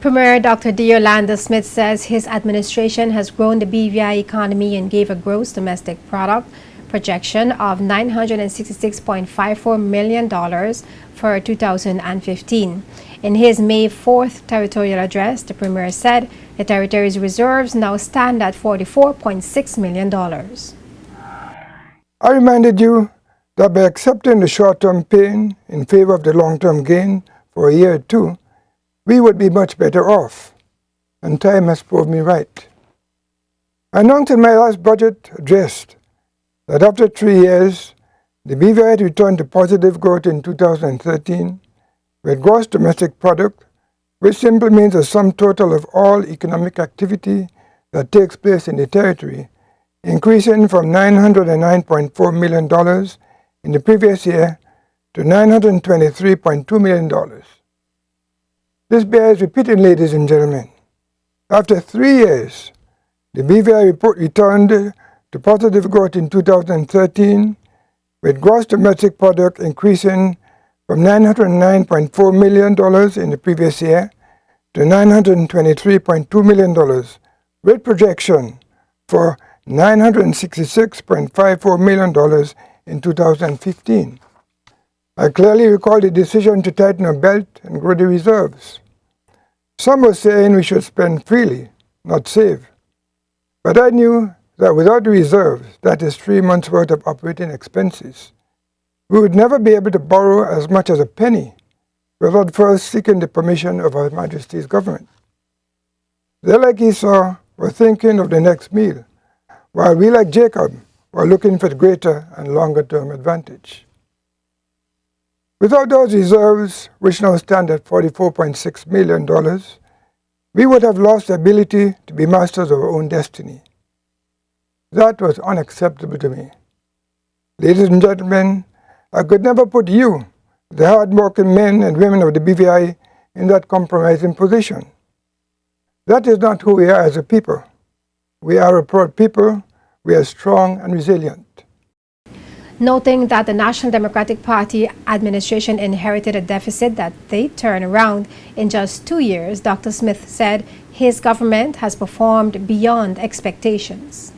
Premier Dr. D. Orlando Smith says his administration has grown the BVI economy and gave a gross domestic product projection of $966.54 million for 2015. In his May 4th territorial address, the Premier said the territory's reserves now stand at $44.6 million. I reminded you that by accepting the short-term pain in favor of the long-term gain for a year or two, we would be much better off, and time has proved me right. I announced in my last budget address that after 3 years, the BVI returned to positive growth in 2013, with gross domestic product, which simply means the sum total of all economic activity that takes place in the territory, increasing from $909.4 million in the previous year to $923.2 million. This bears repeating, ladies and gentlemen. After 3 years, the BVI report returned to positive growth in 2013, with gross domestic product increasing from $909.4 million in the previous year to $923.2 million, with projection for $966.54 million in 2015. I clearly recall the decision to tighten our belt and grow the reserves. Some were saying we should spend freely, not save. But I knew that without the reserves, that is 3 months' worth of operating expenses, we would never be able to borrow as much as a penny without first seeking the permission of Her Majesty's government. They, like Esau, were thinking of the next meal, while we, like Jacob, were looking for the greater and longer-term advantage. Without those reserves, which now stand at $44.6 million, we would have lost the ability to be masters of our own destiny. That was unacceptable to me. Ladies and gentlemen, I could never put you, the hard-working men and women of the BVI, in that compromising position. That is not who we are as a people. We are a proud people. We are strong and resilient. Noting that the National Democratic Party administration inherited a deficit that they turned around in just 2 years, Dr. Smith said his government has performed beyond expectations.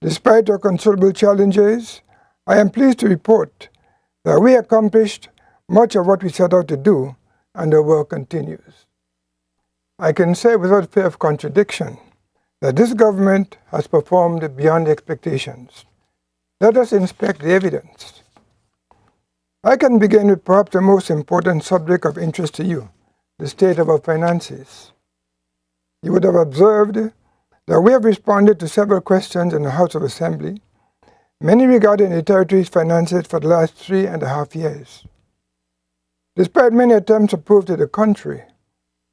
Despite our considerable challenges, I am pleased to report that we accomplished much of what we set out to do, and our work continues. I can say without fear of contradiction that this government has performed beyond expectations. Let us inspect the evidence. I can begin with perhaps the most important subject of interest to you, the state of our finances. You would have observed that we have responded to several questions in the House of Assembly, many regarding the territory's finances for the last 3.5 years. Despite many attempts to prove to the contrary,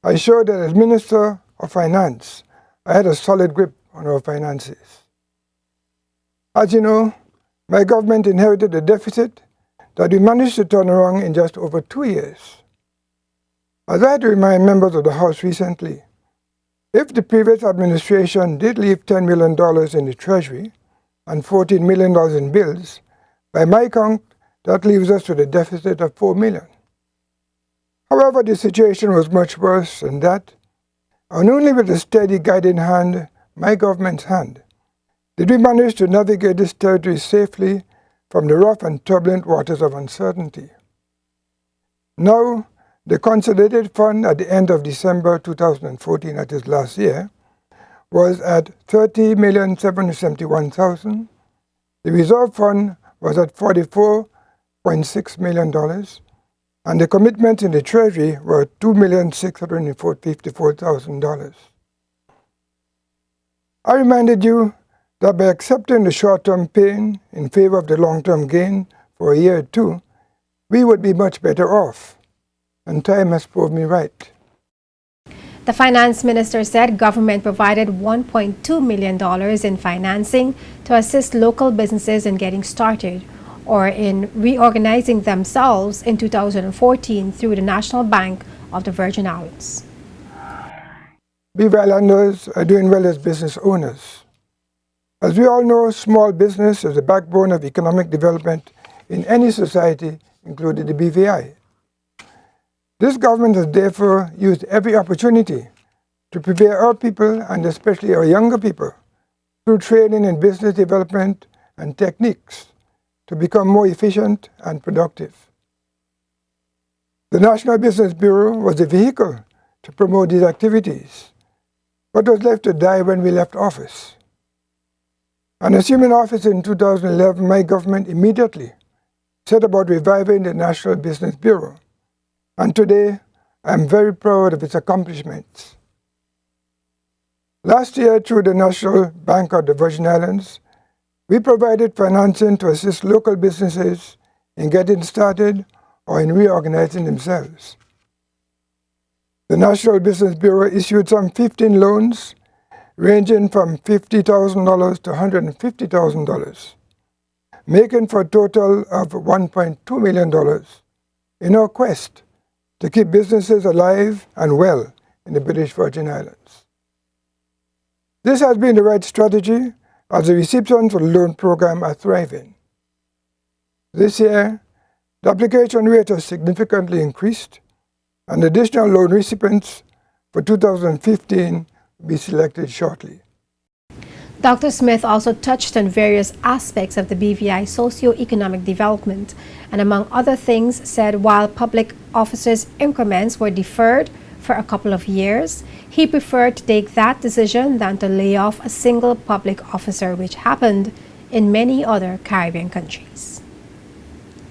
I showed that as Minister of Finance, I had a solid grip on our finances. As you know, my government inherited a deficit that we managed to turn around in just over 2 years. As I had to remind members of the House recently, if the previous administration did leave $10 million in the Treasury and $14 million in bills, by my count, that leaves us with a deficit of $4 million. However, the situation was much worse than that, and only with a steady guiding hand, my government's hand, did we manage to navigate this territory safely from the rough and turbulent waters of uncertainty. Now, the consolidated fund at the end of December 2014, that is last year, was at $30,771,000. The reserve fund was at $44.6 million, and the commitments in the Treasury were $2,654,000. I reminded you that by accepting the short-term pain in favor of the long-term gain for a year or two, we would be much better off, and time has proved me right. The finance minister said government provided $1.2 million in financing to assist local businesses in getting started or in reorganizing themselves in 2014 through the National Bank of the Virgin Islands. BVI Islanders are doing well as business owners. As we all know, small business is the backbone of economic development in any society, including the BVI. This government has therefore used every opportunity to prepare our people, and especially our younger people, through training in business development and techniques to become more efficient and productive. The National Business Bureau was the vehicle to promote these activities, but was left to die when we left office. On assuming office in 2011, my government immediately set about reviving the National Business Bureau, and today I am very proud of its accomplishments. Last year, through the National Bank of the Virgin Islands, we provided financing to assist local businesses in getting started or in reorganizing themselves. The National Business Bureau issued some 15 loans ranging from $50,000 to $150,000, making for a total of $1.2 million in our quest to keep businesses alive and well in the British Virgin Islands. This has been the right strategy, as the recipients of the loan program are thriving. This year, the application rate has significantly increased, and additional loan recipients for 2015 will be selected shortly. Dr. Smith also touched on various aspects of the BVI socio-economic development, and among other things said while public officers' increments were deferred for a couple of years, he preferred to take that decision than to lay off a single public officer, which happened in many other Caribbean countries.